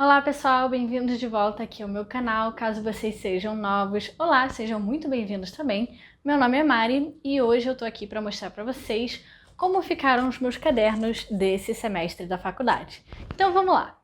Olá pessoal, bem-vindos de volta aqui ao meu canal, caso vocês sejam novos. Olá, sejam muito bem-vindos também. Meu nome é Mari e hoje eu tô aqui para mostrar para vocês como ficaram os meus cadernos desse semestre da faculdade. Então vamos lá!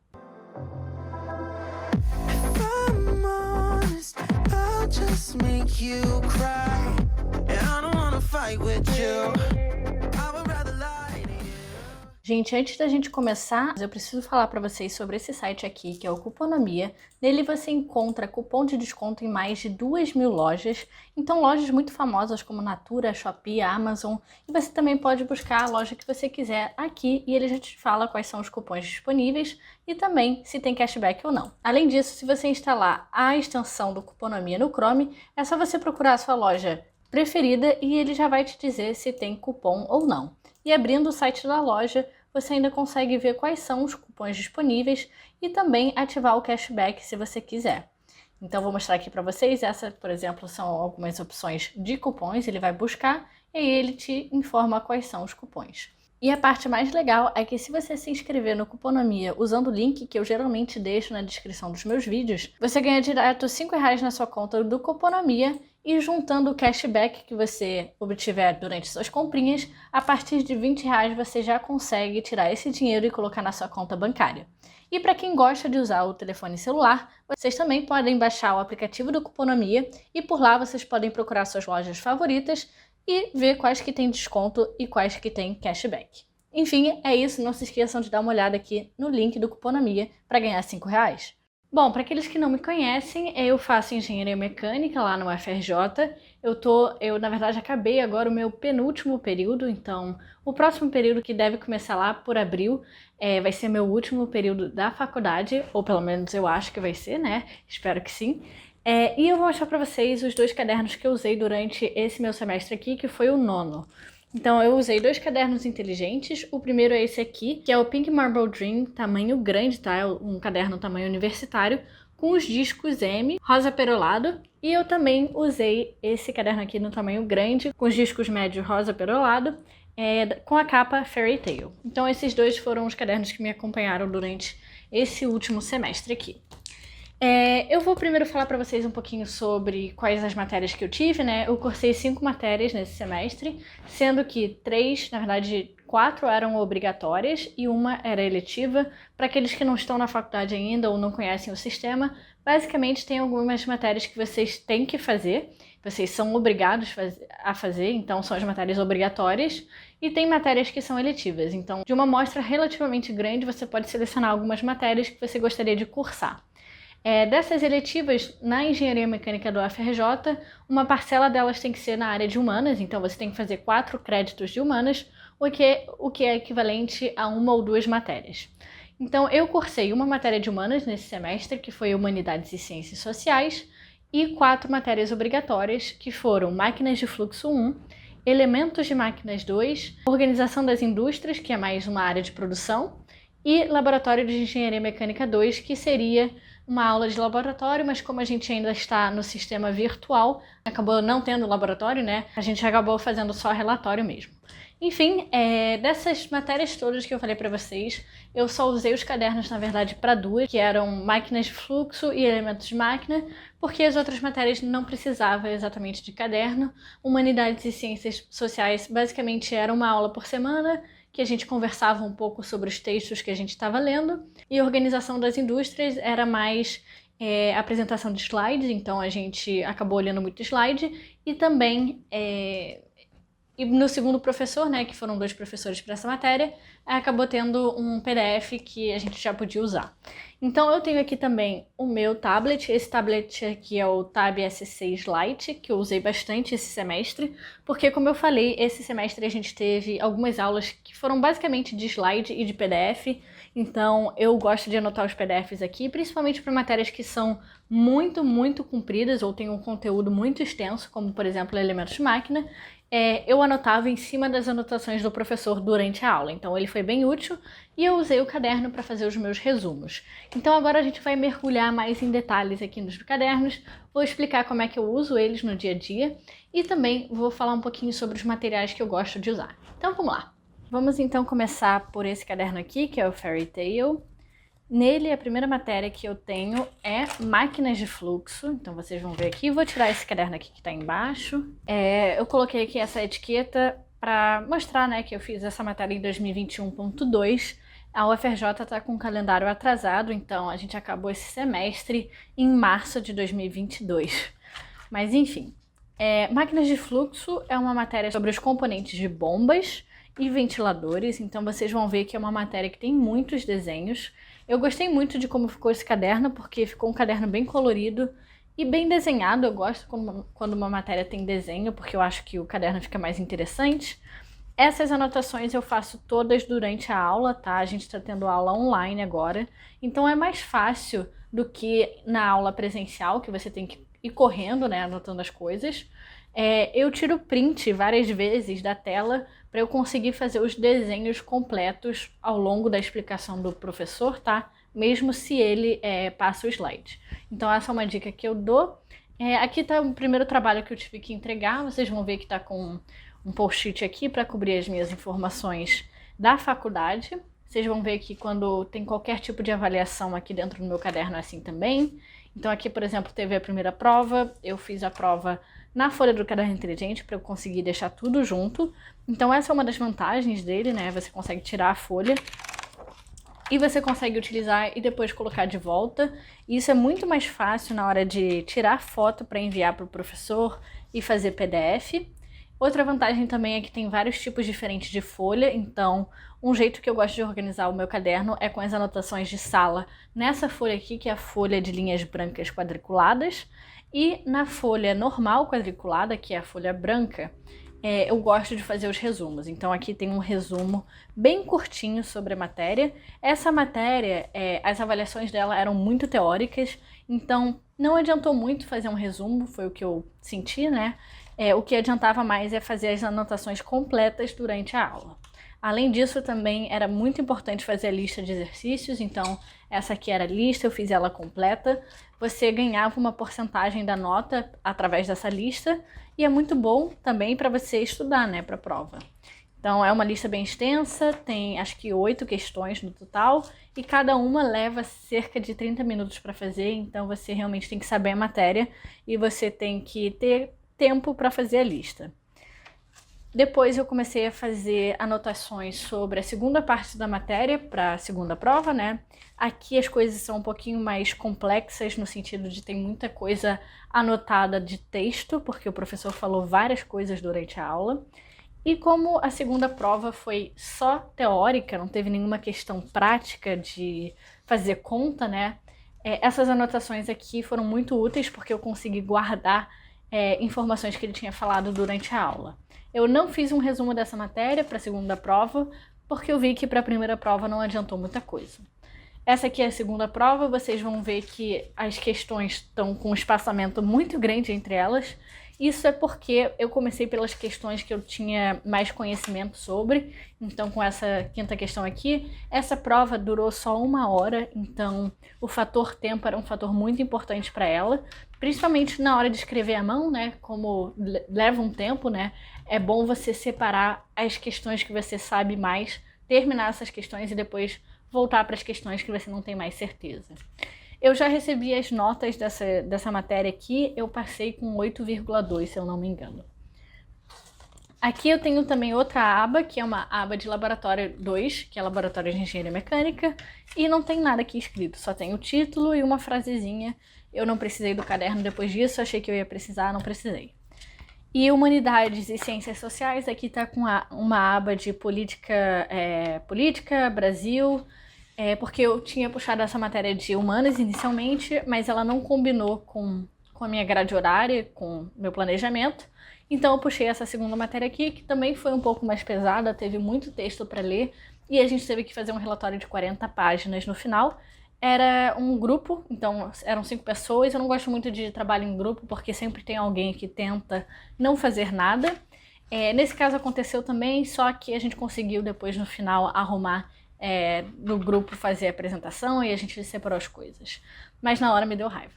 Gente, antes da gente começar, eu preciso falar para vocês sobre esse site aqui, que é o Cuponomia. Nele você encontra cupom de desconto em mais de 2.000 lojas. Então, lojas muito famosas como Natura, Shopee, Amazon. E você também pode buscar a loja que você quiser aqui e ele já te fala quais são os cupons disponíveis e também se tem cashback ou não. Além disso, se você instalar a extensão do Cuponomia no Chrome, é só você procurar a sua loja preferida e ele já vai te dizer se tem cupom ou não. E abrindo o site da loja, você ainda consegue ver quais são os cupons disponíveis e também ativar o cashback se você quiser. Então vou mostrar aqui para vocês, essa, por exemplo, são algumas opções de cupons, ele vai buscar e aí ele te informa quais são os cupons. E a parte mais legal é que se você se inscrever no Cuponomia usando o link que eu geralmente deixo na descrição dos meus vídeos, você ganha direto R$5 na sua conta do Cuponomia e juntando o cashback que você obtiver durante suas comprinhas, a partir de R$20 você já consegue tirar esse dinheiro e colocar na sua conta bancária. E para quem gosta de usar o telefone celular, vocês também podem baixar o aplicativo do Cuponomia e por lá vocês podem procurar suas lojas favoritas e ver quais que tem desconto e quais que tem cashback. Enfim, é isso. Não se esqueçam de dar uma olhada aqui no link do Cuponomia para ganhar R$5. Bom, para aqueles que não me conhecem, eu faço engenharia mecânica lá no UFRJ. Eu na verdade acabei agora o meu penúltimo período, então o próximo período que deve começar lá por abril vai ser meu último período da faculdade, ou pelo menos eu acho que vai ser, né? Espero que sim. E eu vou mostrar para vocês os dois cadernos que eu usei durante esse meu semestre aqui, que foi o nono. Então eu usei dois cadernos inteligentes, o primeiro é esse aqui, que é o Pink Marble Dream, tamanho grande, tá? É um caderno tamanho universitário, com os discos M, rosa perolado, e eu também usei esse caderno aqui no tamanho grande, com os discos médio rosa perolado, com a capa Fairy Tail. Então esses dois foram os cadernos que me acompanharam durante esse último semestre aqui. Eu vou primeiro falar para vocês um pouquinho sobre quais as matérias que eu tive, né? Eu cursei 5 matérias nesse semestre, sendo que 3, na verdade 4 eram obrigatórias e uma era eletiva. Para aqueles que não estão na faculdade ainda ou não conhecem o sistema, basicamente tem algumas matérias que vocês têm que fazer, vocês são obrigados a fazer, então são as matérias obrigatórias, e tem matérias que são eletivas. Então, de uma amostra relativamente grande, você pode selecionar algumas matérias que você gostaria de cursar. Dessas eletivas, na engenharia mecânica do UFRJ, uma parcela delas tem que ser na área de humanas, então você tem que fazer 4 créditos de humanas, o que é equivalente a 1 ou 2 matérias. Então eu cursei uma matéria de humanas nesse semestre, que foi Humanidades e Ciências Sociais, e 4 matérias obrigatórias, que foram Máquinas de Fluxo 1, Elementos de Máquinas 2, Organização das Indústrias, que é mais uma área de produção, e Laboratório de Engenharia Mecânica 2, que seria uma aula de laboratório, mas como a gente ainda está no sistema virtual, acabou não tendo laboratório, né? A gente acabou fazendo só relatório mesmo. Enfim, dessas matérias todas que eu falei para vocês, eu só usei os cadernos, na verdade, para 2, que eram máquinas de fluxo e elementos de máquina, porque as outras matérias não precisavam exatamente de caderno. Humanidades e Ciências Sociais basicamente era uma aula por semana, que a gente conversava um pouco sobre os textos que a gente estava lendo, e Organização das Indústrias era mais apresentação de slides, então a gente acabou olhando muito slide, e também, e no segundo professor, né, que foram 2 professores para essa matéria, acabou tendo um PDF que a gente já podia usar. Então eu tenho aqui também o meu tablet, esse tablet aqui é o Tab S6 Lite, que eu usei bastante esse semestre, porque como eu falei, esse semestre a gente teve algumas aulas que foram basicamente de slide e de PDF, então eu gosto de anotar os PDFs aqui, principalmente para matérias que são muito compridas ou têm um conteúdo muito extenso, como por exemplo elementos de máquina. Eu anotava em cima das anotações do professor durante a aula, então ele foi bem útil e eu usei o caderno para fazer os meus resumos. Então agora a gente vai mergulhar mais em detalhes aqui nos cadernos, vou explicar como é que eu uso eles no dia a dia e também vou falar um pouquinho sobre os materiais que eu gosto de usar. Então vamos lá! Vamos então começar por esse caderno aqui, que é o Fairy Tail. Nele, a primeira matéria que eu tenho é máquinas de fluxo. Então, vocês vão ver aqui. Vou tirar esse caderno aqui que está embaixo. Eu coloquei aqui essa etiqueta para mostrar, né, que eu fiz essa matéria em 2021.2. A UFRJ está com um calendário atrasado, então a gente acabou esse semestre em março de 2022. Mas, enfim. Máquinas de fluxo é uma matéria sobre os componentes de bombas e ventiladores. Então, vocês vão ver que é uma matéria que tem muitos desenhos. Eu gostei muito de como ficou esse caderno, porque ficou um caderno bem colorido e bem desenhado. Eu gosto quando uma matéria tem desenho, porque eu acho que o caderno fica mais interessante. Essas anotações eu faço todas durante a aula, tá? A gente está tendo aula online agora, então é mais fácil do que na aula presencial, que você tem que ir correndo, né, anotando as coisas. Eu tiro print várias vezes da tela para eu conseguir fazer os desenhos completos ao longo da explicação do professor, tá? Mesmo se ele passa o slide. Então essa é uma dica que eu dou. Aqui está o primeiro trabalho que eu tive que entregar. Vocês vão ver que está com um post-it aqui para cobrir as minhas informações da faculdade. Vocês vão ver que quando tem qualquer tipo de avaliação aqui dentro do meu caderno é assim também. Então aqui, por exemplo, teve a primeira prova. Eu fiz a prova na folha do caderno inteligente para eu conseguir deixar tudo junto. Então essa é uma das vantagens dele, né? Você consegue tirar a folha e você consegue utilizar e depois colocar de volta. Isso é muito mais fácil na hora de tirar foto para enviar para o professor e fazer PDF. Outra vantagem também é que tem vários tipos diferentes de folha, então um jeito que eu gosto de organizar o meu caderno é com as anotações de sala nessa folha aqui, que é a folha de linhas brancas quadriculadas, e na folha normal quadriculada, que é a folha branca, eu gosto de fazer os resumos. Então aqui tem um resumo bem curtinho sobre a matéria. Essa matéria, as avaliações dela eram muito teóricas, então não adiantou muito fazer um resumo, foi o que eu senti, né? O que adiantava mais é fazer as anotações completas durante a aula. Além disso, também era muito importante fazer a lista de exercícios, então essa aqui era a lista, eu fiz ela completa. Você ganhava uma porcentagem da nota através dessa lista e é muito bom também para você estudar, né, para a prova. Então é uma lista bem extensa, tem acho que 8 questões no total e cada uma leva cerca de 30 minutos para fazer, então você realmente tem que saber a matéria e você tem que ter tempo para fazer a lista. Depois eu comecei a fazer anotações sobre a segunda parte da matéria para a segunda prova, né? Aqui as coisas são um pouquinho mais complexas no sentido de ter muita coisa anotada de texto, porque o professor falou várias coisas durante a aula. E como a segunda prova foi só teórica, não teve nenhuma questão prática de fazer conta, né? Essas anotações aqui foram muito úteis porque eu consegui guardar informações que ele tinha falado durante a aula. Eu não fiz um resumo dessa matéria para a segunda prova, porque eu vi que para a primeira prova não adiantou muita coisa. Essa aqui é a segunda prova, vocês vão ver que as questões estão com um espaçamento muito grande entre elas. Isso é porque eu comecei pelas questões que eu tinha mais conhecimento sobre. Então, com essa quinta questão aqui, essa prova durou só 1 hora, então o fator tempo era um fator muito importante para ela, principalmente na hora de escrever à mão, né? Como leva um tempo, né? É bom você separar as questões que você sabe mais, terminar essas questões e depois voltar para as questões que você não tem mais certeza. Eu já recebi as notas dessa matéria aqui, eu passei com 8,2, se eu não me engano. Aqui eu tenho também outra aba, que é uma aba de laboratório 2, que é laboratório de engenharia mecânica, e não tem nada aqui escrito, só tem o título e uma frasezinha. Eu não precisei do caderno depois disso, achei que eu ia precisar, não precisei. E humanidades e ciências sociais, aqui tá com uma aba de política, Brasil, porque eu tinha puxado essa matéria de humanas inicialmente, mas ela não combinou com a minha grade horária, com o meu planejamento. Então eu puxei essa segunda matéria aqui, que também foi um pouco mais pesada, teve muito texto para ler, e a gente teve que fazer um relatório de 40 páginas no final. Era um grupo, então eram 5 pessoas. Eu não gosto muito de trabalho em grupo, porque sempre tem alguém que tenta não fazer nada. Nesse caso aconteceu também, só que a gente conseguiu depois no final arrumar no grupo, fazer a apresentação e a gente separou as coisas. Mas na hora me deu raiva.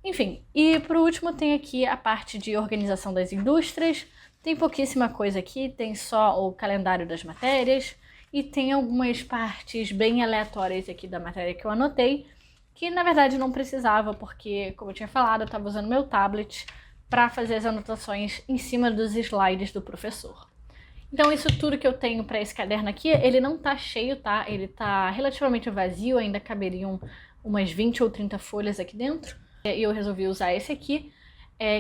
Enfim, e por último tem aqui a parte de organização das indústrias. Tem pouquíssima coisa aqui, tem só o calendário das matérias. e tem algumas partes bem aleatórias aqui da matéria que eu anotei, que na verdade não precisava, porque, como eu tinha falado, eu estava usando meu tablet para fazer as anotações em cima dos slides do professor. Então isso tudo que eu tenho para esse caderno aqui, ele não tá cheio, tá? Ele tá relativamente vazio, ainda caberiam umas 20 ou 30 folhas aqui dentro. E eu resolvi usar esse aqui,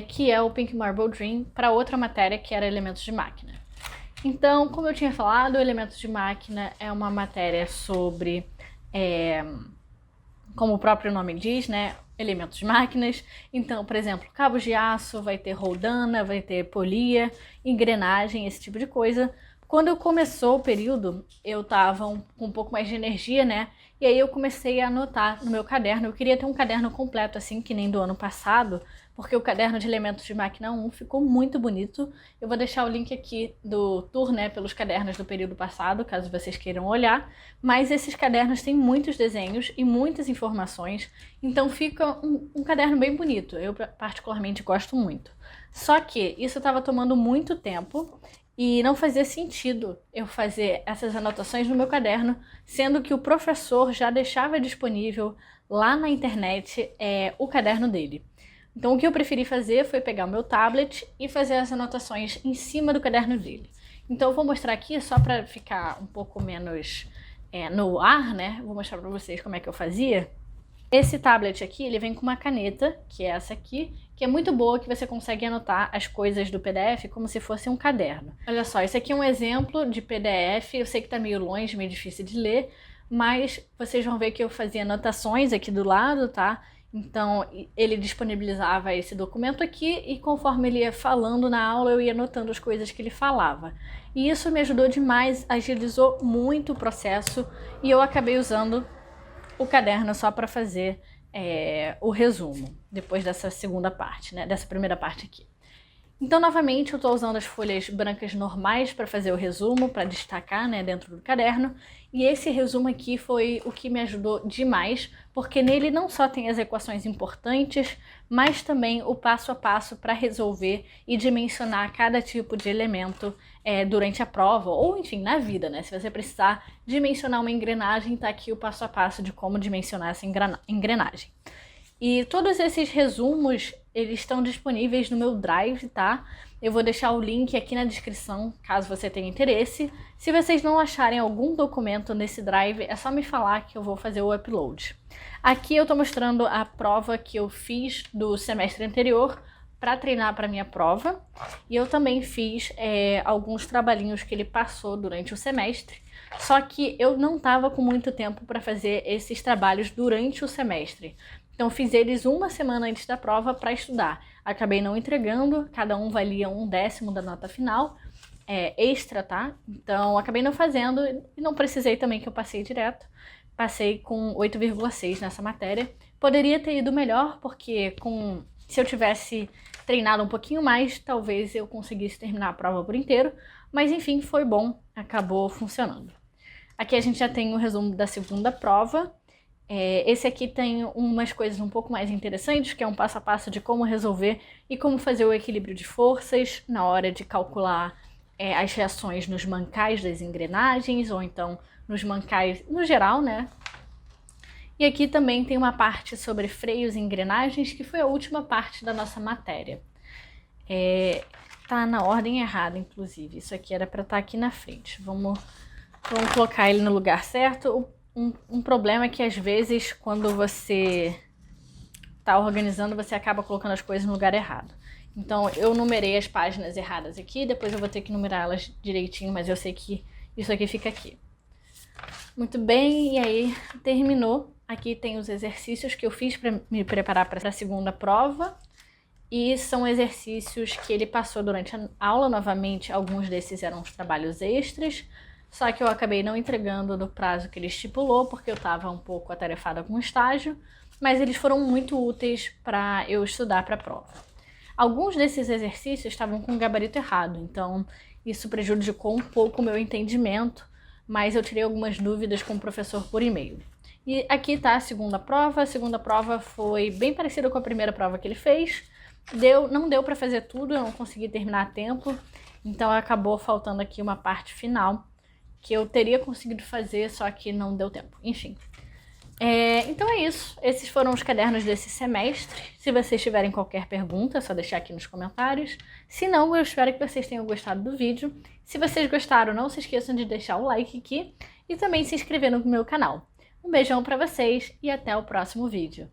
que é o Pink Marble Dream, para outra matéria que era elementos de máquina. Então, como eu tinha falado, elementos de máquina é uma matéria sobre, como o próprio nome diz, né, elementos de máquinas. Então, por exemplo, cabos de aço, vai ter roldana, vai ter polia, engrenagem, esse tipo de coisa. Quando começou o período, eu tava com um pouco mais de energia, né? E aí eu comecei a anotar no meu caderno. Eu queria ter um caderno completo, assim, que nem do ano passado, porque o caderno de elementos de máquina 1 ficou muito bonito. Eu vou deixar o link aqui do tour, né, pelos cadernos do período passado, caso vocês queiram olhar. Mas esses cadernos têm muitos desenhos e muitas informações, então fica um caderno bem bonito. Eu particularmente gosto muito. Só que isso estava tomando muito tempo e não fazia sentido eu fazer essas anotações no meu caderno, sendo que o professor já deixava disponível lá na internet o caderno dele. Então o que eu preferi fazer foi pegar o meu tablet e fazer as anotações em cima do caderno dele. Então eu vou mostrar aqui, só para ficar um pouco menos no ar, né? Vou mostrar para vocês como é que eu fazia. Esse tablet aqui, ele vem com uma caneta, que é essa aqui, que é muito boa, que você consegue anotar as coisas do PDF como se fosse um caderno. Olha só, esse aqui é um exemplo de PDF, eu sei que tá meio longe, meio difícil de ler, mas vocês vão ver que eu fazia anotações aqui do lado, tá? Então, ele disponibilizava esse documento aqui e conforme ele ia falando na aula, eu ia anotando as coisas que ele falava. E isso me ajudou demais, agilizou muito o processo e eu acabei usando o caderno só para fazer o resumo, depois dessa segunda parte, né? Dessa primeira parte aqui. Então, novamente, eu estou usando as folhas brancas normais para fazer o resumo, para destacar, né, dentro do caderno. E esse resumo aqui foi o que me ajudou demais, porque nele não só tem as equações importantes, mas também o passo a passo para resolver e dimensionar cada tipo de elemento durante a prova, ou enfim, na vida, né? Se você precisar dimensionar uma engrenagem, tá aqui o passo a passo de como dimensionar essa engrenagem. E todos esses resumos, eles estão disponíveis no meu Drive, tá? Eu vou deixar o link aqui na descrição, caso você tenha interesse. Se vocês não acharem algum documento nesse Drive, é só me falar que eu vou fazer o upload. Aqui eu tô mostrando a prova que eu fiz do semestre anterior para treinar para minha prova. E eu também fiz alguns trabalhinhos que ele passou durante o semestre. Só que eu não tava com muito tempo para fazer esses trabalhos durante o semestre. Então fiz eles uma semana antes da prova para estudar. Acabei não entregando, cada um valia 1/10 da nota final, extra, tá? Então acabei não fazendo e não precisei também que eu passei direto. Passei com 8,6 nessa matéria. Poderia ter ido melhor, porque se eu tivesse treinado um pouquinho mais, talvez eu conseguisse terminar a prova por inteiro. Mas enfim, foi bom, acabou funcionando. Aqui a gente já tem o resumo da segunda prova. Esse aqui tem umas coisas um pouco mais interessantes, que é um passo a passo de como resolver e como fazer o equilíbrio de forças na hora de calcular as reações nos mancais das engrenagens, ou então nos mancais no geral, né? E aqui também tem uma parte sobre freios e engrenagens, que foi a última parte da nossa matéria. Tá na ordem errada, inclusive. Isso aqui era para estar aqui na frente. Vamos colocar ele no lugar certo. Um problema é que às vezes quando você está organizando, você acaba colocando as coisas no lugar errado. Então eu numerei as páginas erradas aqui, depois eu vou ter que numerar elas direitinho, mas eu sei que isso aqui fica aqui. Muito bem, e aí terminou. Aqui tem os exercícios que eu fiz para me preparar para a segunda prova. E são exercícios que ele passou durante a aula, novamente, alguns desses eram os trabalhos extras. Só que eu acabei não entregando no prazo que ele estipulou, porque eu estava um pouco atarefada com o estágio, mas eles foram muito úteis para eu estudar para a prova. Alguns desses exercícios estavam com o gabarito errado, então isso prejudicou um pouco o meu entendimento, mas eu tirei algumas dúvidas com o professor por e-mail. E aqui está a segunda prova. A segunda prova foi bem parecida com a primeira prova que ele fez. Não deu para fazer tudo, eu não consegui terminar a tempo, então acabou faltando aqui uma parte final, que eu teria conseguido fazer, só que não deu tempo. Enfim. Então é isso. Esses foram os cadernos desse semestre. Se vocês tiverem qualquer pergunta, é só deixar aqui nos comentários. Se não, eu espero que vocês tenham gostado do vídeo. Se vocês gostaram, não se esqueçam de deixar o like aqui e também se inscrever no meu canal. Um beijão pra vocês e até o próximo vídeo.